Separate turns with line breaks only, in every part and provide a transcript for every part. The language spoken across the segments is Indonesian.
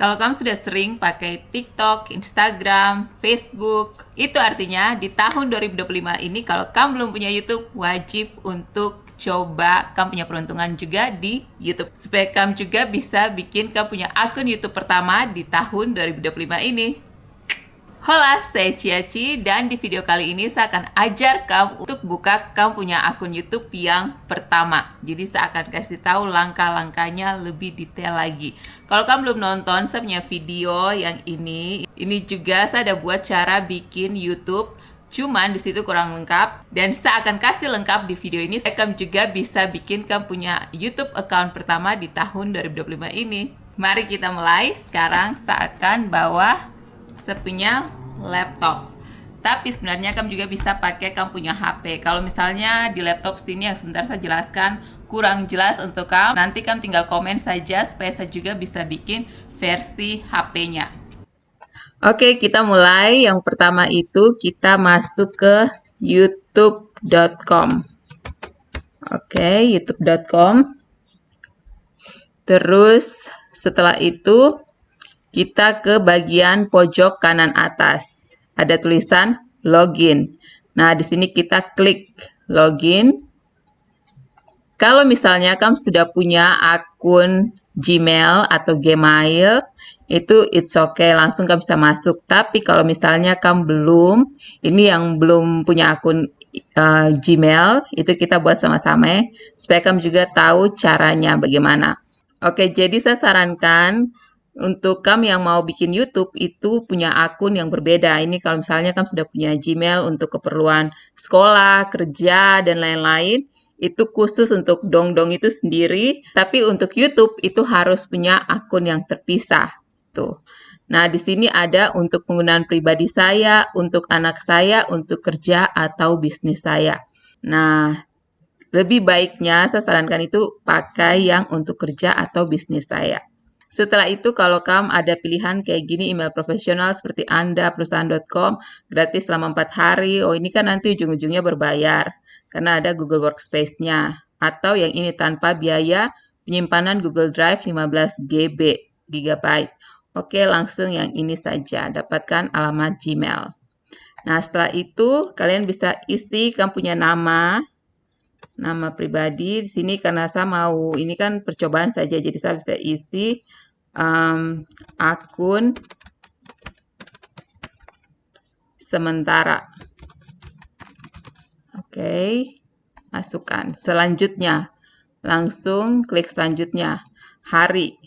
Kalau kamu sudah sering pakai TikTok, Instagram, Facebook, itu artinya di tahun 2025 ini kalau kamu belum punya YouTube, wajib untuk coba kamu punya peruntungan juga di YouTube. Supaya kamu juga bisa bikin kamu punya akun YouTube pertama di tahun 2025 ini. Hola, saya Ciaci dan di video kali ini saya akan ajar kamu untuk buka kamu punya akun YouTube yang pertama. Jadi saya akan kasih tahu langkah-langkahnya lebih detail lagi. Kalau kamu belum nonton, saya punya video yang ini juga saya ada buat cara bikin YouTube. Cuman di situ kurang lengkap dan saya akan kasih lengkap di video ini. Kamu juga bisa bikin kamu punya YouTube account pertama di tahun 2025 ini. Mari kita mulai. Sekarang saya akan bawa saya punya laptop. Tapi sebenarnya kamu juga bisa pakai kamu punya HP. Kalau misalnya di laptop sini yang sebentar saya jelaskan kurang jelas untuk kamu, nanti kamu tinggal komen saja supaya saya juga bisa bikin versi HP-nya. Oke, kita mulai. Yang pertama itu kita masuk ke youtube.com. Oke, youtube.com. Terus setelah itu kita ke bagian pojok kanan atas. Ada tulisan login. Nah, di sini kita klik login. Kalau misalnya kamu sudah punya akun Gmail atau Gmail, itu it's okay, langsung kamu bisa masuk. Tapi kalau misalnya kamu belum, ini yang belum punya akun Gmail, itu kita buat sama-sama ya, supaya kamu juga tahu caranya bagaimana. Oke, jadi saya sarankan untuk kamu yang mau bikin YouTube itu punya akun yang berbeda. Ini kalau misalnya kamu sudah punya Gmail untuk keperluan sekolah, kerja, dan lain-lain, itu khusus untuk dong-dong itu sendiri. Tapi untuk YouTube itu harus punya akun yang terpisah. Tuh. Nah, di sini ada untuk penggunaan pribadi saya, untuk anak saya, untuk kerja atau bisnis saya. Nah, lebih baiknya saya sarankan itu pakai yang untuk kerja atau bisnis saya. Setelah itu kalau kamu ada pilihan kayak gini email profesional seperti Anda, perusahaan.com, gratis selama 4 hari. Oh ini kan nanti ujung-ujungnya berbayar karena ada Google Workspace-nya. Atau yang ini tanpa biaya, penyimpanan Google Drive 15 GB. Oke, langsung yang ini saja, dapatkan alamat Gmail. Nah, setelah itu kalian bisa isi kamu punya nama pribadi di sini karena saya mau ini kan percobaan saja jadi saya bisa isi akun sementara. Oke, masukkan. Selanjutnya langsung klik selanjutnya hari.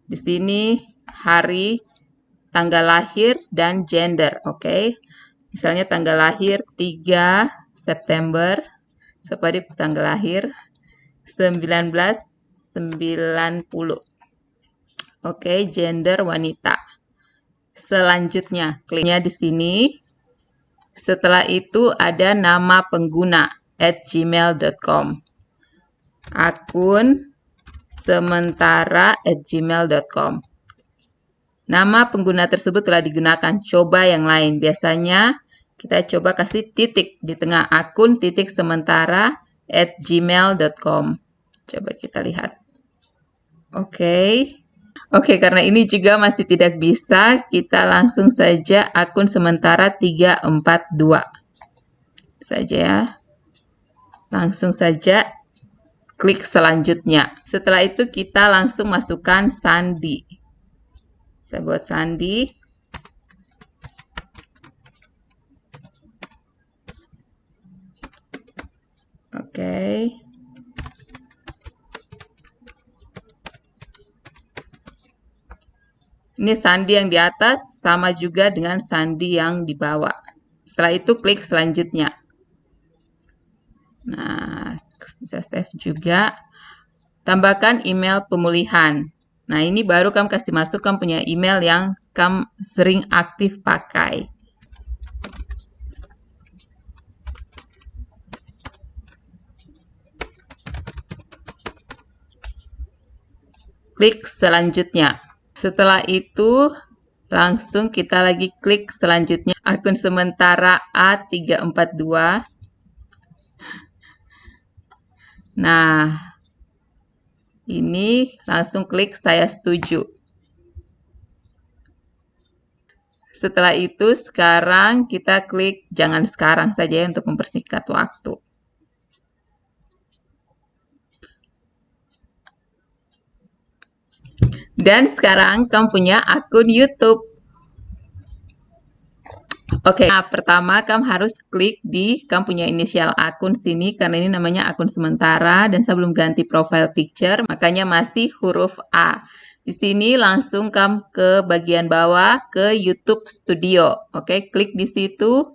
Di sini hari, tanggal lahir dan gender. Oke. Misalnya tanggal lahir 3 September seperti tanggal lahir 1990. Oke, gender wanita. Selanjutnya, kliknya di sini. Setelah itu ada nama pengguna @gmail.com. Akun sementara @gmail.com. Nama pengguna tersebut telah digunakan. Coba yang lain. Biasanya kita coba kasih titik di tengah akun titik sementara @gmail.com. Coba kita lihat. Oke, karena ini juga masih tidak bisa, kita langsung saja akun sementara 342. Saja ya. Langsung saja klik selanjutnya. Setelah itu kita langsung masukkan sandi. Saya buat sandi. Oke. Ini sandi yang di atas sama juga dengan sandi yang di bawah. Setelah itu klik selanjutnya. Nah, bisa save juga. Tambahkan email pemulihan. Nah, ini baru kamu kasih masuk kamu punya email yang kamu sering aktif pakai. Klik selanjutnya. Setelah itu, langsung kita lagi klik selanjutnya akun sementara A342. Nah, ini langsung klik saya setuju. Setelah itu sekarang kita klik jangan sekarang saja ya untuk mempersingkat waktu. Dan sekarang kamu punya akun YouTube. Oke, nah pertama kamu harus klik di kamu punya inisial akun sini karena ini namanya akun sementara dan saya belum ganti profile picture, makanya masih huruf A. Di sini langsung kamu ke bagian bawah ke YouTube Studio. Oke, klik di situ.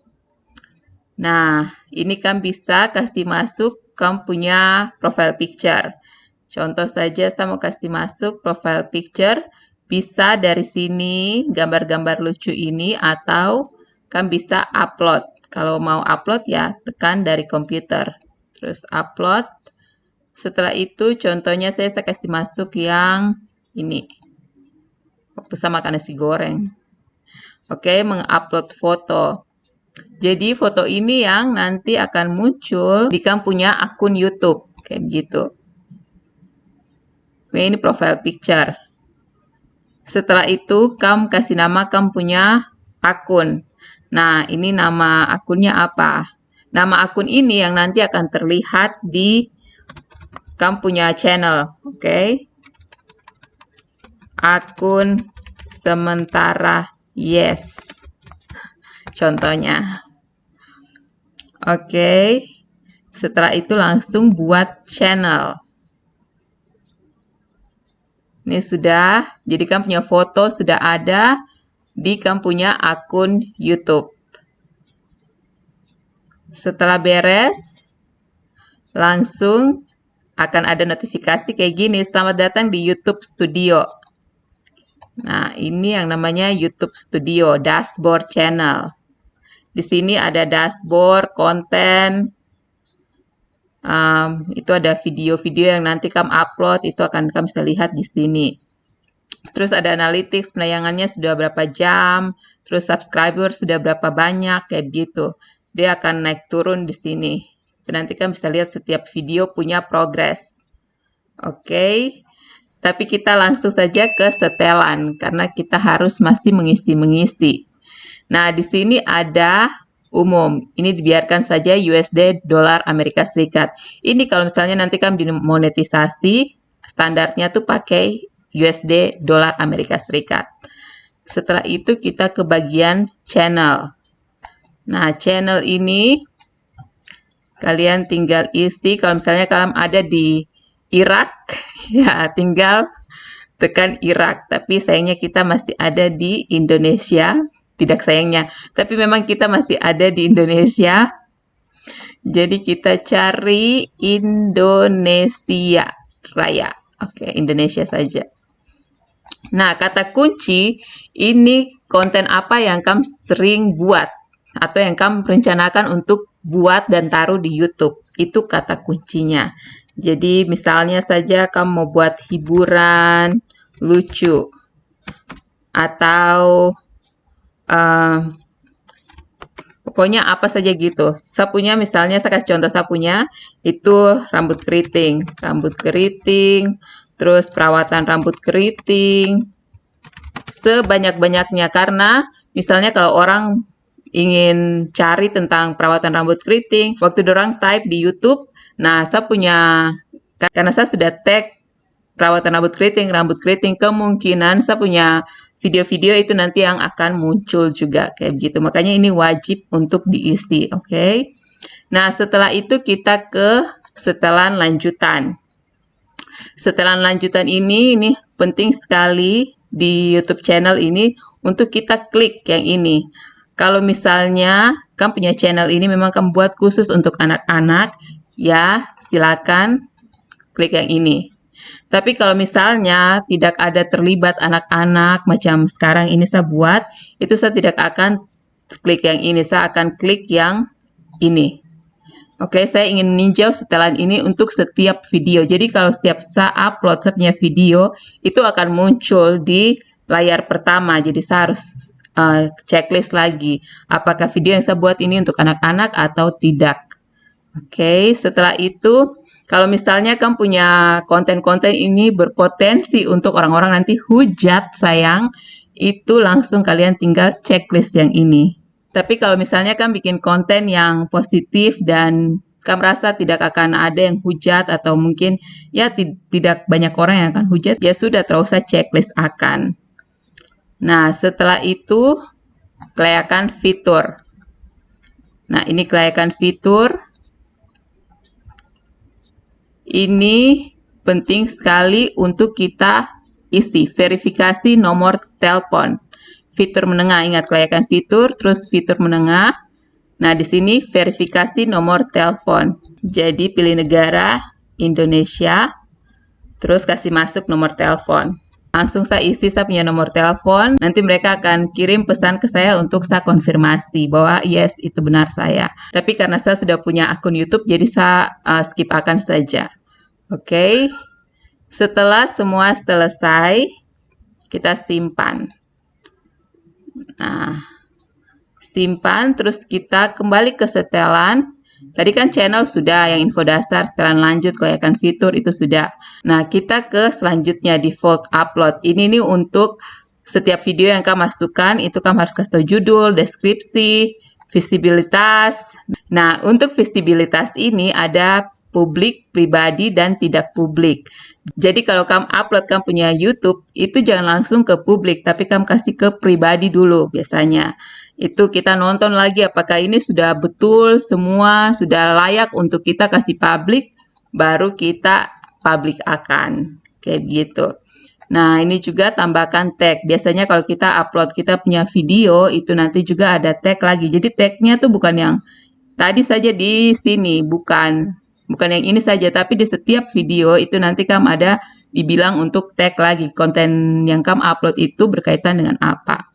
Nah, ini kamu bisa kasih masuk kamu punya profile picture. Contoh saja saya mau kasih masuk profile picture. Bisa dari sini gambar-gambar lucu ini atau kan bisa upload. Kalau mau upload ya tekan dari komputer. Terus upload. Setelah itu contohnya saya kasih masuk yang ini. Waktu saya makan nasi goreng. Oke, mengupload foto. Jadi foto ini yang nanti akan muncul di kamu punya akun YouTube. Kayak gitu. Oke, ini profile picture. Setelah itu kamu kasih nama kamu punya akun. Nah, ini nama akunnya apa? Nama akun ini yang nanti akan terlihat di kamu punya channel, oke? Akun sementara yes. Contohnya. Oke. Setelah itu langsung buat channel. Ini sudah, jadi kamu punya foto sudah ada di kamu punya akun YouTube. Setelah beres, langsung akan ada notifikasi kayak gini, selamat datang di YouTube Studio. Nah, ini yang namanya YouTube Studio, dashboard channel. Di sini ada dashboard, konten, itu ada video-video yang nanti kamu upload, itu akan kamu bisa lihat di sini. Terus ada analytics, penayangannya sudah berapa jam, terus subscriber sudah berapa banyak, kayak gitu. Dia akan naik turun di sini. Nanti kamu bisa lihat setiap video punya progress. Oke. Tapi kita langsung saja ke setelan, karena kita harus masih mengisi-mengisi. Nah, di sini ada umum. Ini dibiarkan saja USD dolar Amerika Serikat. Ini kalau misalnya nanti kamu dimonetisasi, standarnya tuh pakai USD dolar Amerika Serikat. Setelah itu kita ke bagian channel. Nah, channel ini kalian tinggal isi. Kalau misalnya kalian ada di Irak, ya tinggal tekan Irak. Tapi sayangnya kita masih ada di Indonesia. Tidak sayangnya, tapi memang kita masih ada di Indonesia. Jadi kita cari Indonesia Raya. Oke, Indonesia saja. Nah, kata kunci ini konten apa yang kamu sering buat atau yang kamu rencanakan untuk buat dan taruh di YouTube. Itu kata kuncinya. Jadi misalnya saja kamu mau buat hiburan lucu atau pokoknya apa saja gitu. Sapunya misalnya saya kasih contoh sapunya itu rambut keriting, terus perawatan rambut keriting sebanyak-banyaknya karena misalnya kalau orang ingin cari tentang perawatan rambut keriting, waktu orang type di YouTube, nah saya punya karena saya sudah tag perawatan rambut keriting kemungkinan saya punya video-video itu nanti yang akan muncul juga kayak gitu. Makanya ini wajib untuk diisi, oke? Nah, setelah itu kita ke setelan lanjutan. Setelan lanjutan ini penting sekali di YouTube channel ini untuk kita klik yang ini. Kalau misalnya kamu punya channel ini memang kamu buat khusus untuk anak-anak, ya silakan klik yang ini. Tapi kalau misalnya tidak ada terlibat anak-anak macam sekarang ini saya buat, itu saya tidak akan klik yang ini, saya akan klik yang ini. Oke, saya ingin meninjau setelan ini untuk setiap video. Jadi kalau setiap saya upload saya punya video, itu akan muncul di layar pertama. Jadi saya harus checklist lagi, apakah video yang saya buat ini untuk anak-anak atau tidak. Oke, setelah itu kalau misalnya kamu punya konten-konten ini berpotensi untuk orang-orang nanti hujat sayang, itu langsung kalian tinggal checklist yang ini. Tapi kalau misalnya kan bikin konten yang positif dan kamu merasa tidak akan ada yang hujat atau mungkin ya tidak banyak orang yang akan hujat, ya sudah, terus usah checklist akan. Nah, setelah itu kelayakan fitur. Nah, ini kelayakan fitur. Ini penting sekali untuk kita isi, verifikasi nomor telepon. Fitur menengah, ingat kelayakan fitur, terus fitur menengah. Nah, di sini verifikasi nomor telepon. Jadi pilih negara Indonesia, terus kasih masuk nomor telepon. Langsung saya isi saya punya nomor telepon. Nanti mereka akan kirim pesan ke saya untuk saya konfirmasi bahwa yes, itu benar saya. Tapi karena saya sudah punya akun YouTube, jadi saya skip akan saja. Oke. Setelah semua selesai, kita simpan. Nah, simpan, terus kita kembali ke setelan. Tadi kan channel sudah, yang info dasar, setelan lanjut, kelayakan fitur itu sudah. Nah, kita ke selanjutnya, default upload. Ini nih untuk setiap video yang kamu masukkan, itu kamu harus kasih tahu judul, deskripsi, visibilitas. Nah, untuk visibilitas ini ada publik, pribadi, dan tidak publik. Jadi kalau kamu upload kamu punya YouTube, itu jangan langsung ke publik, tapi kamu kasih ke pribadi dulu biasanya. Itu kita nonton lagi apakah ini sudah betul semua, sudah layak untuk kita kasih publik, baru kita publik akan. Kayak gitu. Nah, ini juga tambahkan tag. Biasanya kalau kita upload kita punya video, itu nanti juga ada tag lagi. Jadi tagnya tuh bukan yang tadi saja di sini, bukan yang ini saja, tapi di setiap video itu nanti kamu ada dibilang untuk tag lagi konten yang kamu upload itu berkaitan dengan apa.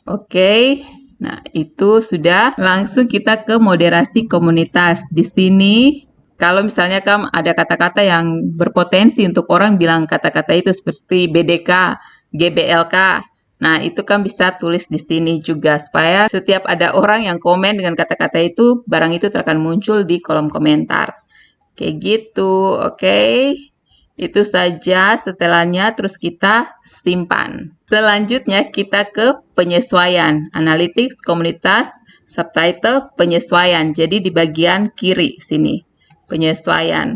Oke. Nah, itu sudah. Langsung kita ke moderasi komunitas. Di sini kalau misalnya kamu ada kata-kata yang berpotensi untuk orang bilang kata-kata itu seperti BDK, GBLK. Nah, itu kan bisa tulis di sini juga supaya setiap ada orang yang komen dengan kata-kata itu, barang itu akan muncul di kolom komentar. Kayak gitu, oke. Itu saja setelannya, terus kita simpan. Selanjutnya kita ke penyesuaian. Analytics, komunitas, subtitle, penyesuaian. Jadi di bagian kiri sini, penyesuaian.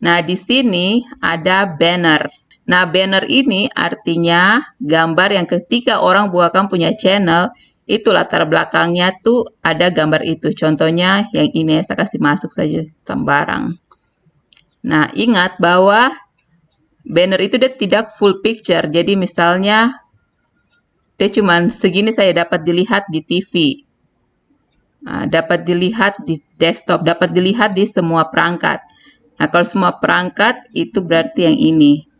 Nah, di sini ada banner. Nah, banner ini artinya gambar yang ketika orang bukakan punya channel, itu latar belakangnya tuh ada gambar itu. Contohnya yang ini, saya kasih masuk saja sembarang. Nah, ingat bahwa banner itu dia tidak full picture. Jadi misalnya dia cuma segini saya dapat dilihat di TV. Nah, dapat dilihat di desktop, dapat dilihat di semua perangkat. Nah, kalau semua perangkat itu berarti yang ini.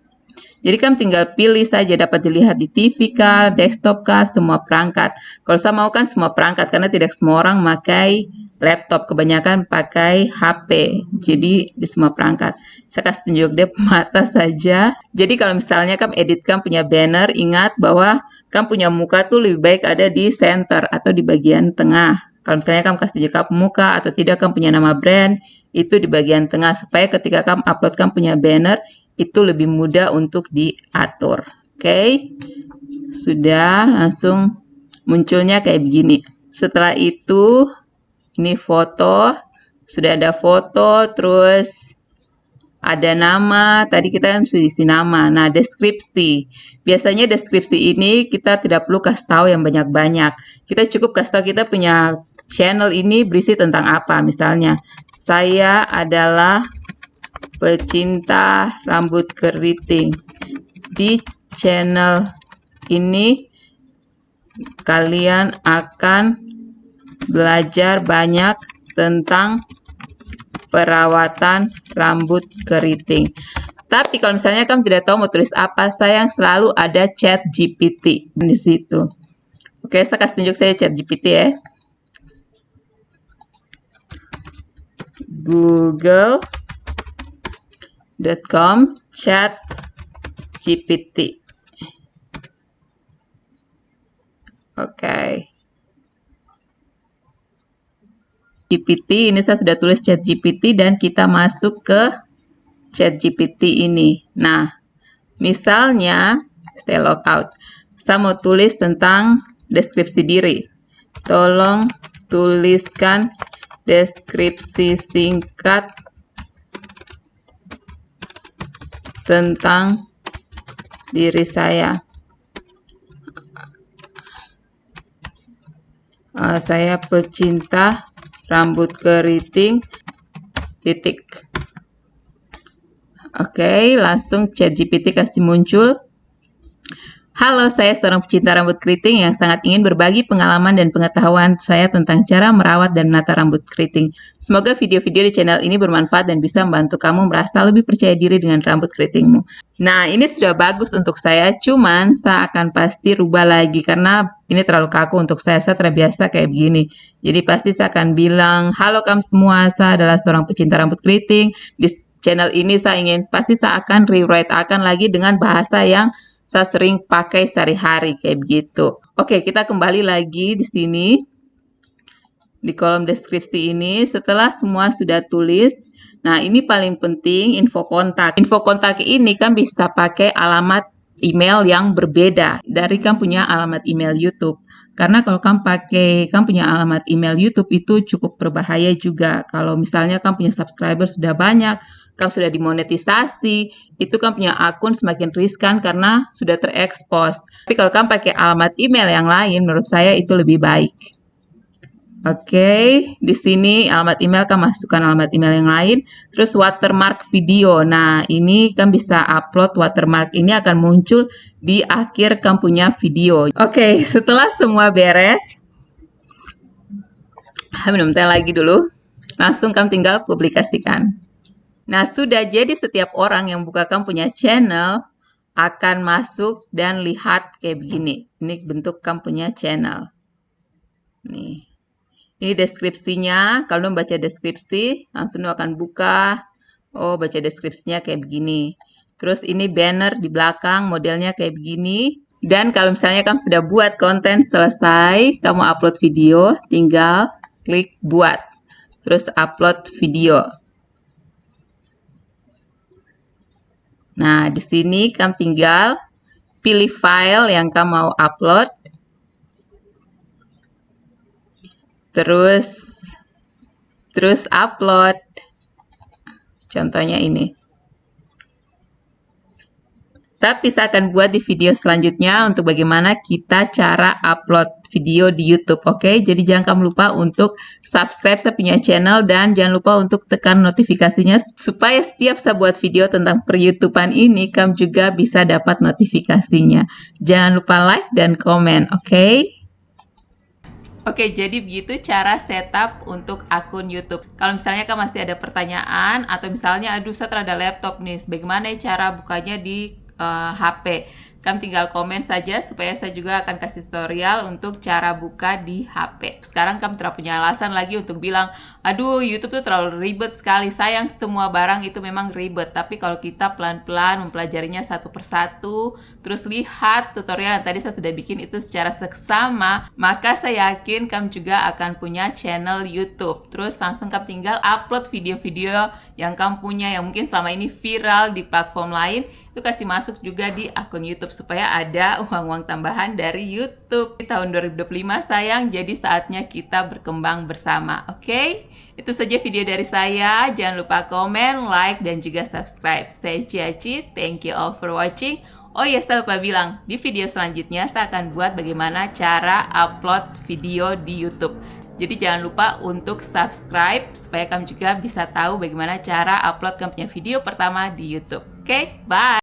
Jadi kan tinggal pilih saja dapat dilihat di TV kah, desktop kah, semua perangkat. Kalau saya mau kan semua perangkat karena tidak semua orang pakai laptop, kebanyakan pakai HP. Jadi di semua perangkat. Saya kasih tunjuk dia mata saja. Jadi kalau misalnya kamu editkan punya banner, ingat bahwa kamu punya muka tuh lebih baik ada di center atau di bagian tengah. Kalau misalnya kamu kasih jika muka atau tidak kamu punya nama brand, itu di bagian tengah supaya ketika kamu upload kamu punya banner, itu lebih mudah untuk diatur. Oke. Sudah, langsung munculnya kayak begini. Setelah itu ini foto, sudah ada foto, terus ada nama, tadi kita kan sudah isi nama. Nah, deskripsi. Biasanya deskripsi ini kita tidak perlu kasih tahu yang banyak-banyak. Kita cukup kasih tahu kita punya channel ini berisi tentang apa. Misalnya, saya adalah pecinta rambut keriting. Di channel ini kalian akan belajar banyak tentang perawatan rambut keriting. Tapi kalau misalnya kamu tidak tahu mau tulis apa, sayang selalu ada ChatGPT di situ. Oke, saya kasih tunjuk saya ChatGPT ya. Google.com ChatGPT. Oke. GPT, ini saya sudah tulis ChatGPT dan kita masuk ke ChatGPT ini. Nah, misalnya, saya log out. saya mau tulis tentang deskripsi diri. Tolong tuliskan deskripsi singkat tentang diri saya. Saya pecinta rambut keriting, titik. Oke, langsung ChatGPT kasih muncul. Halo, saya seorang pecinta rambut keriting yang sangat ingin berbagi pengalaman dan pengetahuan saya tentang cara merawat dan menata rambut keriting. Semoga video-video di channel ini bermanfaat dan bisa membantu kamu merasa lebih percaya diri dengan rambut keritingmu. Nah, ini sudah bagus untuk saya, cuman saya akan pasti rubah lagi karena ini terlalu kaku untuk saya terbiasa kayak begini. Jadi pasti saya akan bilang, halo kamu semua, saya adalah seorang pecinta rambut keriting. Di channel ini saya akan rewrite lagi dengan bahasa yang saya sering pakai sehari-hari kayak begitu. Oke, kita kembali lagi di sini di kolom deskripsi ini. Setelah semua sudah tulis, nah ini paling penting info kontak. Info kontak ini kan bisa pakai alamat email yang berbeda dari kamu punya alamat email YouTube. Karena kalau kamu punya alamat email YouTube itu cukup berbahaya juga. Kalau misalnya kamu punya subscriber sudah banyak, kamu sudah dimonetisasi, itu kamu punya akun semakin riskan karena sudah terekspos. Tapi kalau kamu pakai alamat email yang lain, menurut saya itu lebih baik. Oke, di sini alamat email kamu masukkan alamat email yang lain, terus watermark video. Nah, ini kamu bisa upload watermark ini akan muncul di akhir kamu punya video. Oke, setelah semua beres, minum teh lagi dulu. Langsung kamu tinggal publikasikan. Nah, sudah jadi setiap orang yang buka kamu punya channel akan masuk dan lihat kayak begini. Ini bentuk kamu punya channel. Nih. Ini deskripsinya. Kalau membaca deskripsi, langsung akan buka. Oh, baca deskripsinya kayak begini. Terus ini banner di belakang, modelnya kayak begini. Dan kalau misalnya kamu sudah buat konten selesai, kamu upload video, tinggal klik buat. Terus upload video. Nah, di sini kamu tinggal pilih file yang kamu mau upload. Terus upload. Contohnya ini. Tapi saya akan buat di video selanjutnya untuk bagaimana kita cara upload video di YouTube, oke? Jadi jangan kamu lupa untuk subscribe saya punya channel dan jangan lupa untuk tekan notifikasinya supaya setiap saya buat video tentang per-YouTubean ini kamu juga bisa dapat notifikasinya. Jangan lupa like dan komen, oke? Oke, jadi begitu cara setup untuk akun YouTube. Kalau misalnya kamu masih ada pertanyaan atau misalnya, aduh saya terada laptop nih, bagaimana cara bukanya di HP? Kamu tinggal komen saja supaya saya juga akan kasih tutorial untuk cara buka di HP. Sekarang kamu tidak punya alasan lagi untuk bilang, aduh YouTube tuh terlalu ribet sekali. Sayang, semua barang itu memang ribet. Tapi kalau kita pelan-pelan mempelajarinya satu persatu, terus lihat tutorial yang tadi saya sudah bikin itu secara seksama, maka saya yakin kamu juga akan punya channel YouTube. Terus langsung kamu tinggal upload video-video yang kamu punya yang mungkin selama ini viral di platform lain, itu kasih masuk juga di akun YouTube supaya ada uang-uang tambahan dari YouTube. Di tahun 2025 sayang, jadi saatnya kita berkembang bersama, oke? Itu saja video dari saya. Jangan lupa komen, like, dan juga subscribe. Saya Ciaci, thank you all for watching. Oh ya, saya lupa bilang, di video selanjutnya saya akan buat bagaimana cara upload video di YouTube. Jadi jangan lupa untuk subscribe supaya kamu juga bisa tahu bagaimana cara upload kamu punya video pertama di YouTube. Oke, bye!